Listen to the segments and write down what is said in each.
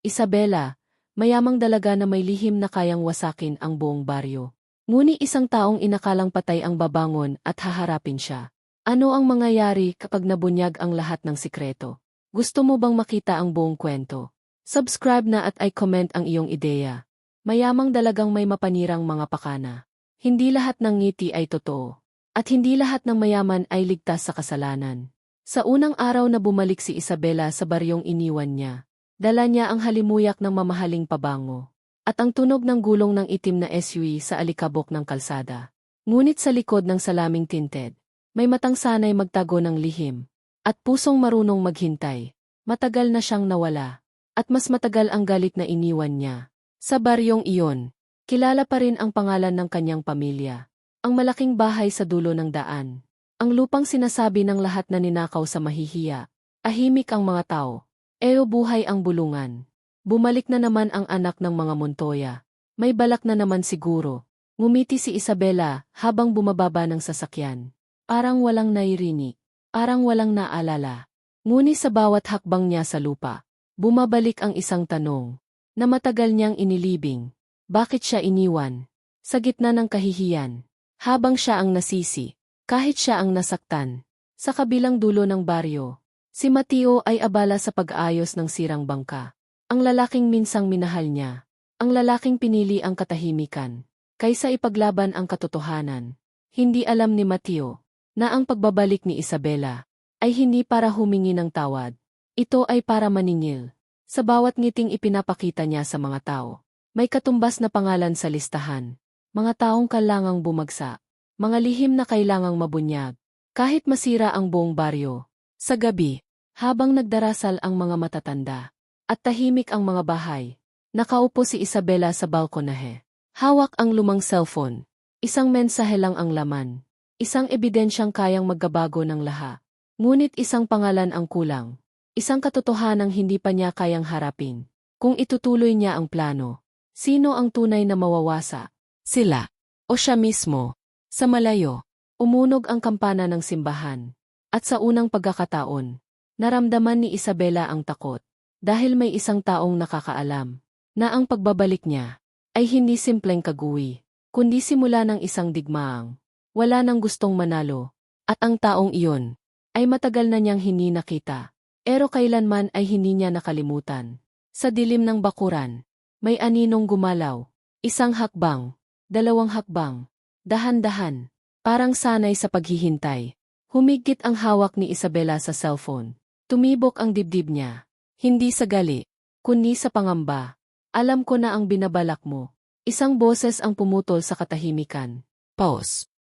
Isabela, mayamang dalaga na may lihim na kayang wasakin ang buong baryo. Ngunit isang taong inakalang patay ang babangon at haharapin siya. Ano ang mangyayari kapag nabunyag ang lahat ng sikreto? Gusto mo bang makita ang buong kwento? Subscribe na at i-comment ang iyong ideya. Mayamang dalagang may mapanirang mga pakana. Hindi lahat ng ngiti ay totoo. At hindi lahat ng mayaman ay ligtas sa kasalanan. Sa unang araw na bumalik si Isabela sa baryong iniwan niya, dala niya ang halimuyak ng mamahaling pabango. At ang tunog ng gulong ng itim na SUV sa alikabok ng kalsada. Ngunit sa likod ng salaming tinted, may matang sanay magtago ng lihim. At pusong marunong maghintay. Matagal na siyang nawala. At mas matagal ang galit na iniwan niya. Sa baryong iyon, kilala pa rin ang pangalan ng kanyang pamilya. Ang malaking bahay sa dulo ng daan. Ang lupang sinasabi ng lahat na ninakaw sa mahihiya. Ahimik ang mga tao. Buhay ang bulungan. Bumalik na naman ang anak ng mga Montoya. May balak na naman siguro. Ngumiti si Isabela habang bumababa ng sasakyan. Parang walang nairinig. Parang walang naalala. Ngunit sa bawat hakbang niya sa lupa, bumabalik ang isang tanong. Na matagal niyang inilibing. Bakit siya iniwan? Sa gitna ng kahihiyan. Habang siya ang nasisi. Kahit siya ang nasaktan. Sa kabilang dulo ng baryo. Si Mateo ay abala sa pag-aayos ng sirang bangka. Ang lalaking minsang minahal niya. Ang lalaking pinili ang katahimikan. Kaysa ipaglaban ang katotohanan. Hindi alam ni Mateo na ang pagbabalik ni Isabela ay hindi para humingi ng tawad. Ito ay para maningil. Sa bawat ngiting ipinapakita niya sa mga tao, may katumbas na pangalan sa listahan. Mga taong kailangang bumagsak. Mga lihim na kailangang mabunyag. Kahit masira ang buong baryo. Sa gabi, habang nagdarasal ang mga matatanda, at tahimik ang mga bahay, nakaupo si Isabela sa balkonahe. Hawak ang lumang cellphone. Isang mensahe lang ang laman. Isang ebidensyang kayang magbabago ng lahat. Ngunit isang pangalan ang kulang. Isang katotohanang hindi pa niya kayang harapin. Kung itutuloy niya ang plano, sino ang tunay na mawawasa? Sila. O siya mismo. Sa malayo, umunog ang kampana ng simbahan. At sa unang pagkakataon, naramdaman ni Isabela ang takot. Dahil may isang taong nakakaalam na ang pagbabalik niya ay hindi simpleng kaguwi, kundi simula ng isang digmaang. Wala nang gustong manalo. At ang taong iyon ay matagal na niyang hindi nakita. Pero kailanman ay hindi niya nakalimutan. Sa dilim ng bakuran, may aninong gumalaw. Isang hakbang, dalawang hakbang, dahan-dahan, parang sanay sa paghihintay. Humigit ang hawak ni Isabela sa cellphone. Tumibok ang dibdib niya. Hindi sa gali, kundi sa pangamba. Alam ko na ang binabalak mo. Isang boses ang pumutol sa katahimikan. Pause.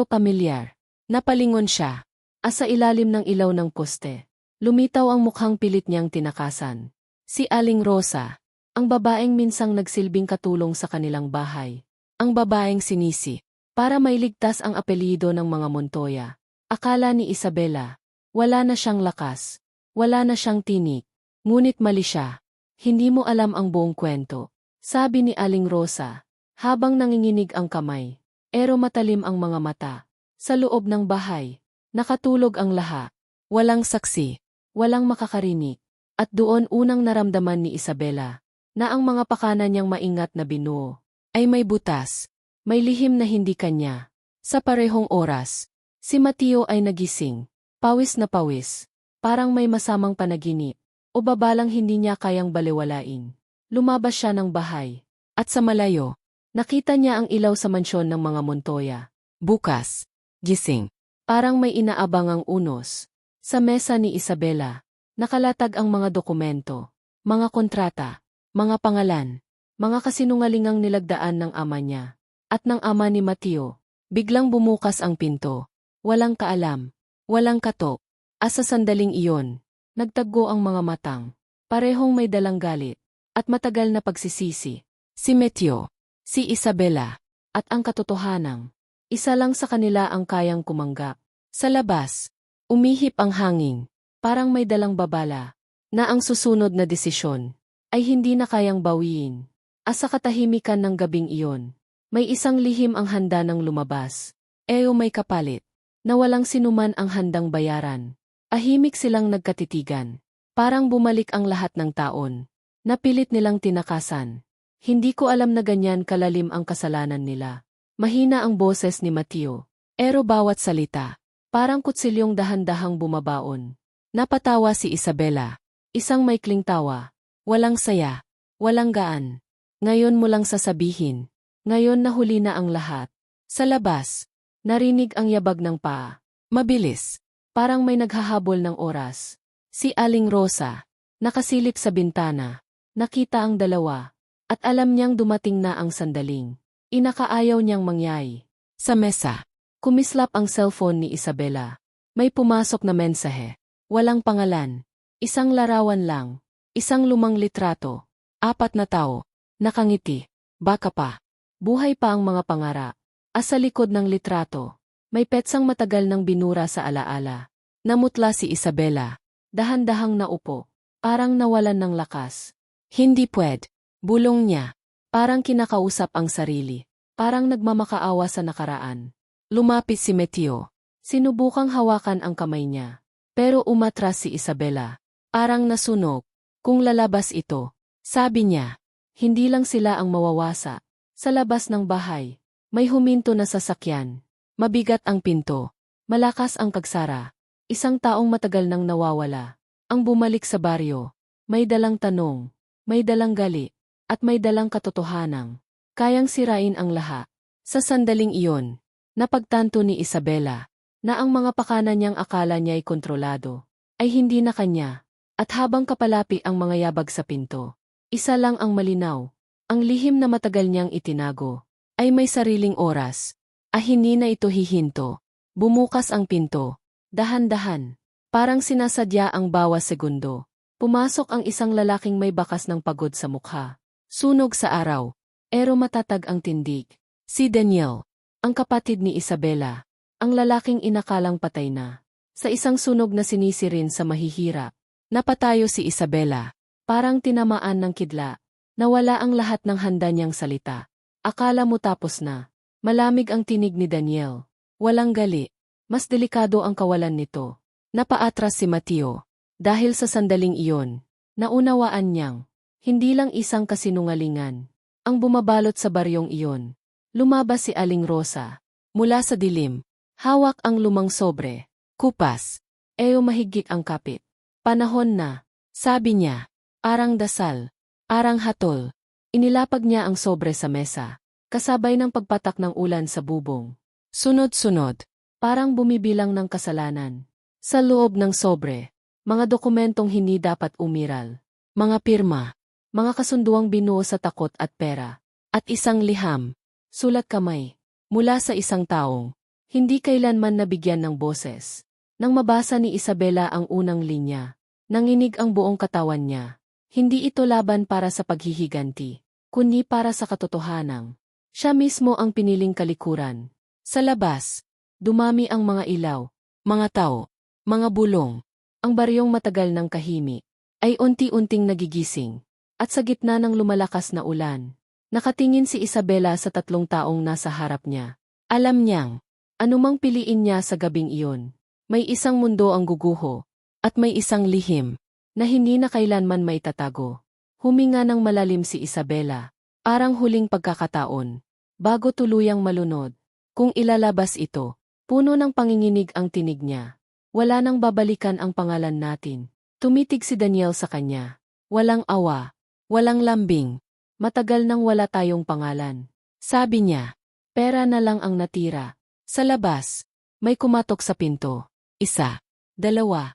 Pamilyar. Napalingon siya. Asa ilalim ng ilaw ng poste. Lumitaw ang mukhang pilit niyang tinakasan. Si Aling Rosa, ang babaeng minsang nagsilbing katulong sa kanilang bahay. Ang babaeng sinisi, para mailigtas ang apelyido ng mga Montoya. Akala ni Isabela, wala na siyang lakas, wala na siyang tinik. Ngunit mali siya. Hindi mo alam ang buong kwento. Sabi ni Aling Rosa, habang nanginginig ang kamay. Matalim ang mga mata. Sa loob ng bahay, nakatulog ang lahat. Walang saksi. Walang makakarinig. At doon unang naramdaman ni Isabela na ang mga pakana niyang maingat na binuo ay may butas, may lihim na hindi kanya. Sa parehong oras, si Mateo ay nagising, pawis na pawis, parang may masamang panaginip o babalang hindi niya kayang balewalain. Lumabas siya ng bahay at sa malayo, nakita niya ang ilaw sa mansyon ng mga Montoya. Bukas, gising, parang may inaabangang unos. Sa mesa ni Isabela, nakalatag ang mga dokumento, mga kontrata, mga pangalan, mga kasinungalingang nilagdaan ng ama niya, at ng ama ni Mateo. Biglang bumukas ang pinto. Walang kaalam, walang katok. Sa sandaling iyon, nagtaggo ang mga matang. Parehong may dalang galit, at matagal na pagsisisi. Si Mateo, si Isabela, at ang katotohanang. Isa lang sa kanila ang kayang kumanggap. Sa labas, umihip ang hangin, parang may dalang babala, na ang susunod na desisyon ay hindi na kayang bawiin. Sa katahimikan ng gabing iyon, may isang lihim ang handa ng lumabas. May kapalit, na walang sinuman ang handang bayaran. Ahimik silang nagkatitigan. Parang bumalik ang lahat ng taon. Napilit nilang tinakasan. Hindi ko alam na ganyan kalalim ang kasalanan nila. Mahina ang boses ni Mateo. Pero bawat salita, parang kutsilyong dahan-dahang bumabaon. Napatawa si Isabela. Isang maikling tawa. Walang saya. Walang gaan. Ngayon mo lang sasabihin. Ngayon nahuli na ang lahat. Sa labas, narinig ang yabag ng paa. Mabilis. Parang may naghahabol ng oras. Si Aling Rosa, nakasilip sa bintana. Nakita ang dalawa. At alam niyang dumating na ang sandaling. Inakaayaw niyang mangyay. Sa mesa, kumislap ang cellphone ni Isabela. May pumasok na mensahe. Walang pangalan. Isang larawan lang. Isang lumang litrato. 4 na tao. Nakangiti. Baka pa. Buhay pa ang mga pangara. Sa likod ng litrato, may petsang matagal nang binura sa alaala. Namutla si Isabela. Dahan-dahang naupo. Parang nawalan ng lakas. Hindi pwed. Bulong niya. Parang kinakausap ang sarili. Parang nagmamakaawa sa nakaraan. Lumapit si Mateo. Sinubukang hawakan ang kamay niya. Pero umatras si Isabela. Parang nasunog. Kung lalabas ito, sabi niya. Hindi lang sila ang mawawasa. Sa labas ng bahay, may huminto na sasakyan. Mabigat ang pinto. Malakas ang kagsara. Isang taong matagal nang nawawala. Ang bumalik sa baryo. May dalang tanong. May dalang gali. At may dalang katotohanang. Kayang sirain ang lahat. Sa sandaling iyon, napagtanto ni Isabela na ang mga pakana niyang akala niya ay kontrolado, ay hindi na kanya. At habang kapalapi ang mga yabag sa pinto, isa lang ang malinaw. Ang lihim na matagal niyang itinago, ay may sariling oras. Hindi na ito hihinto. Bumukas ang pinto. Dahan-dahan. Parang sinasadya ang bawas segundo. Pumasok ang isang lalaking may bakas ng pagod sa mukha. Sunog sa araw. Pero matatag ang tindig. Si Daniel, ang kapatid ni Isabela. Ang lalaking inakalang patay na. Sa isang sunog na sinisirin sa mahihirap, napatayo si Isabela. Parang tinamaan ng kidla. Nawala ang lahat ng handa niyang salita. Akala mo tapos na. Malamig ang tinig ni Daniel. Walang gali. Mas delikado ang kawalan nito. Napaatras si Mateo. Dahil sa sandaling iyon, naunawaan niyang, hindi lang isang kasinungalingan ang bumabalot sa baryong iyon. Lumabas si Aling Rosa. Mula sa dilim. Hawak ang lumang sobre. Kupas. Mahigik ang kapit. Panahon na. Sabi niya. Arang dasal. Arang hatol. Inilapag niya ang sobre sa mesa. Kasabay ng pagpatak ng ulan sa bubong. Sunod-sunod. Parang bumibilang ng kasalanan. Sa loob ng sobre. Mga dokumentong hindi dapat umiral. Mga pirma. Mga kasunduang binuo sa takot at pera. At isang liham. Sulat kamay. Mula sa isang taong hindi kailanman nabigyan ng boses. Nang mabasa ni Isabela ang unang linya, nanginig ang buong katawan niya. Hindi ito laban para sa paghihiganti, kundi para sa katotohanan. Siya mismo ang piniling kalikuran. Sa labas, dumami ang mga ilaw, mga tao, mga bulong. Ang baryong matagal ng kahimik ay unti-unting nagigising. At sa gitna ng lumalakas na ulan, nakatingin si Isabela sa 3 taong nasa harap niya. Alam niyang, anumang piliin niya sa gabing iyon, may isang mundo ang guguho, at may isang lihim, na hindi na kailanman maitatago. Huminga ng malalim si Isabela, parang huling pagkakataon, bago tuluyang malunod. Kung ilalabas ito, puno ng panginginig ang tinig niya. Wala nang babalikan ang pangalan natin. Tumitig si Daniel sa kanya. Walang awa, walang lambing. Matagal nang wala tayong pangalan. Sabi niya, pera na lang ang natira. Sa labas, may kumatok sa pinto. 1, 2, 3.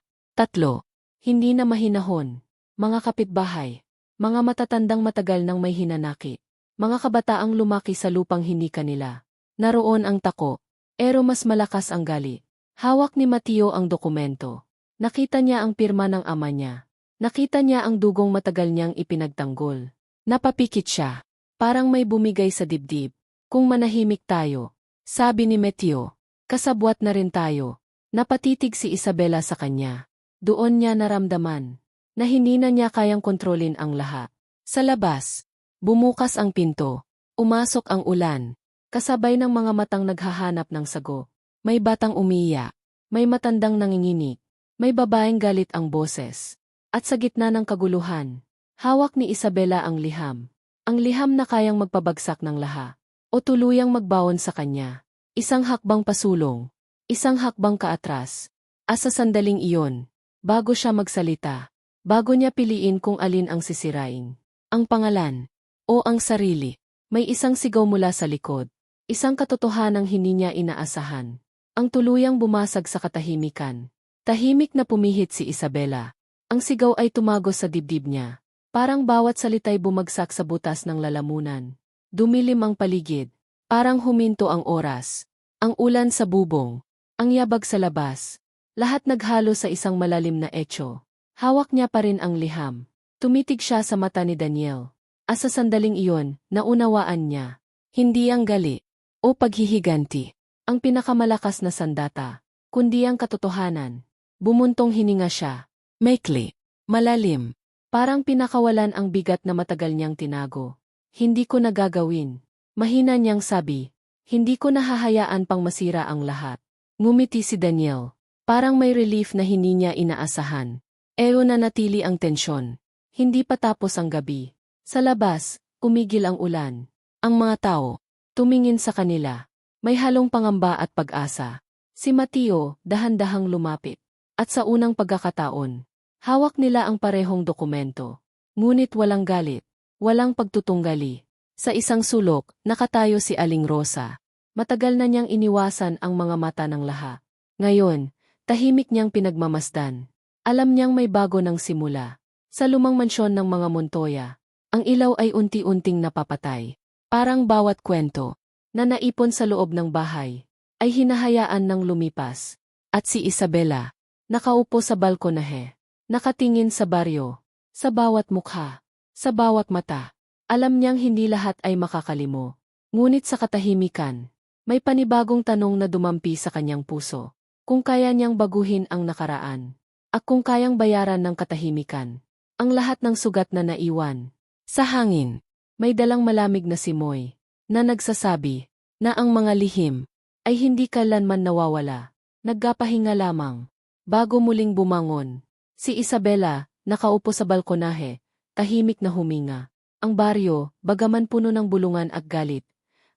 Hindi na mahinahon. Mga kapitbahay. Mga matatandang matagal nang may hinanakit. Mga kabataang lumaki sa lupang hindi kanila. Naroon ang tako. Pero mas malakas ang gali. Hawak ni Mateo ang dokumento. Nakita niya ang pirma ng ama niya. Nakita niya ang dugong matagal niyang ipinagtanggol. Napapikit siya. Parang may bumigay sa dibdib. Kung manahimik tayo, sabi ni Mateo, kasabwat na rin tayo. Napatitig si Isabela sa kanya. Doon niya naramdaman na hindi na niya kayang kontrolin ang lahat. Sa labas, bumukas ang pinto. Umasok ang ulan. Kasabay ng mga matang naghahanap ng sago. May batang umiiyak. May matandang nanginginig. May babaeng galit ang boses. At sa gitna ng kaguluhan, Hawak ni Isabela ang liham. Ang liham na kayang magpabagsak ng laha. O tuluyang magbaon sa kanya. Isang hakbang pasulong. Isang hakbang kaatras. Sa sandaling iyon, bago siya magsalita, bago niya piliin kung alin ang sisirain, ang pangalan o ang sarili, may isang sigaw mula sa likod. Isang katotohanang hindi niya inaasahan. Ang tuluyang bumasag sa katahimikan. Tahimik na pumihit si Isabela. Ang sigaw ay tumagos sa dibdib niya. Parang bawat salita'y bumagsak sa butas ng lalamunan. Dumilim ang paligid. Parang huminto ang oras. Ang ulan sa bubong. Ang yabag sa labas. Lahat naghalo sa isang malalim na etyo. Hawak niya pa rin ang liham. Tumitig siya sa mata ni Daniel. Sa sandaling iyon, naunawaan niya. Hindi ang gali o paghihiganti ang pinakamalakas na sandata, kundi ang katotohanan. Bumuntong hininga siya. Maikli. Malalim. Parang pinakawalan ang bigat na matagal niyang tinago. Hindi ko nagagawin. Mahina niyang sabi. Hindi ko nahahayaan pang masira ang lahat. Ngumiti si Daniel. Parang may relief na hindi niya inaasahan. Na natili ang tensyon. Hindi pa tapos ang gabi. Sa labas, umigil ang ulan. Ang mga tao, tumingin sa kanila. May halong pangamba at pag-asa. Si Mateo, dahan-dahang lumapit. At sa unang pagkakataon, hawak nila ang parehong dokumento. Ngunit walang galit, walang pagtutunggali. Sa isang sulok, nakatayo si Aling Rosa. Matagal na niyang iniwasan ang mga mata ng laha. Ngayon, tahimik niyang pinagmamasdan. Alam niyang may bago ng simula. Sa lumang mansyon ng mga Montoya, ang ilaw ay unti-unting napapatay. Parang bawat kwento na naipon sa loob ng bahay ay hinahayaan ng lumipas. At si Isabela, nakaupo sa balkonahe, nakatingin sa baryo, sa bawat mukha, sa bawat mata. Alam niyang hindi lahat ay makakalimo. Ngunit sa katahimikan, may panibagong tanong na dumampi sa kanyang puso. Kung kaya niyang baguhin ang nakaraan, at kung kayang bayaran ng katahimikan, ang lahat ng sugat na naiwan. Sa hangin, may dalang malamig na simoy, na nagsasabi, na ang mga lihim, ay hindi kailanman nawawala. Nagpapahinga lamang. Bago muling bumangon, si Isabela, nakaupo sa balkonahe, tahimik na huminga. Ang baryo, bagaman puno ng bulungan at galit,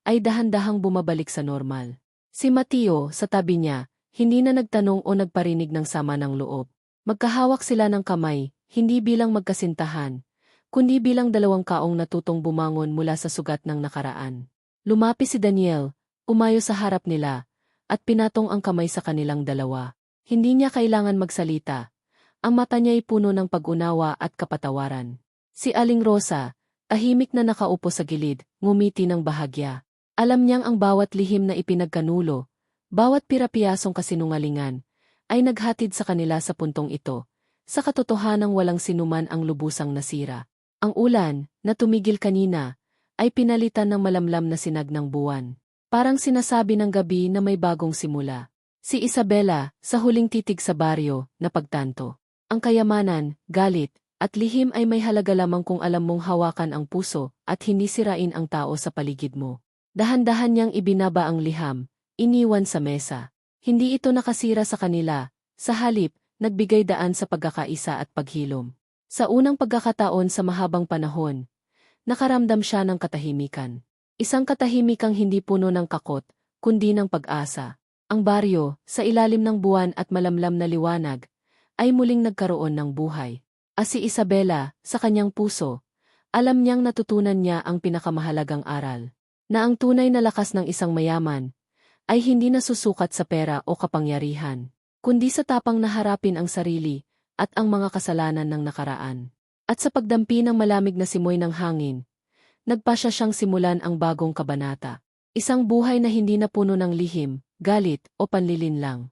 ay dahan-dahang bumabalik sa normal. Si Mateo, sa tabi niya, hindi na nagtanong o nagparinig ng sama ng loob. Magkahawak sila ng kamay, hindi bilang magkasintahan, kundi bilang dalawang kaong natutong bumangon mula sa sugat ng nakaraan. Lumapis si Daniel, umayo sa harap nila, at pinatong ang kamay sa kanilang dalawa. Hindi niya kailangan magsalita. Ang mata niya ay puno ng pag-unawa at kapatawaran. Si Aling Rosa, tahimik na nakaupo sa gilid, ngumiti ng bahagya. Alam niyang ang bawat lihim na ipinagkanulo, bawat pirapiyasong kasinungalingan, ay naghatid sa kanila sa puntong ito, sa katotohanang walang sinuman ang lubusang nasira. Ang ulan, na tumigil kanina, ay pinalitan ng malamlam na sinag ng buwan. Parang sinasabi ng gabi na may bagong simula. Si Isabela, sa huling titig sa baryo, napagtanto. Ang kayamanan, galit, at lihim ay may halaga lamang kung alam mong hawakan ang puso at hindi sirain ang tao sa paligid mo. Dahan-dahan niyang ibinaba ang liham, iniwan sa mesa. Hindi ito nakasira sa kanila, sa halip, nagbigay daan sa pagkakaisa at paghilom. Sa unang pagkakataon sa mahabang panahon, nakaramdam siya ng katahimikan. Isang katahimikang hindi puno ng kakot, kundi ng pag-asa. Ang baryo, sa ilalim ng buwan at malamlam na liwanag, ay muling nagkaroon ng buhay. Si Isabela, sa kanyang puso, alam niyang natutunan niya ang pinakamahalagang aral, na ang tunay na lakas ng isang mayaman ay hindi nasusukat sa pera o kapangyarihan, kundi sa tapang na harapin ang sarili at ang mga kasalanan ng nakaraan. At sa pagdampi ng malamig na simoy ng hangin, nagpasya siyang simulan ang bagong kabanata. Isang buhay na hindi na puno ng lihim, galit o panlilinlang.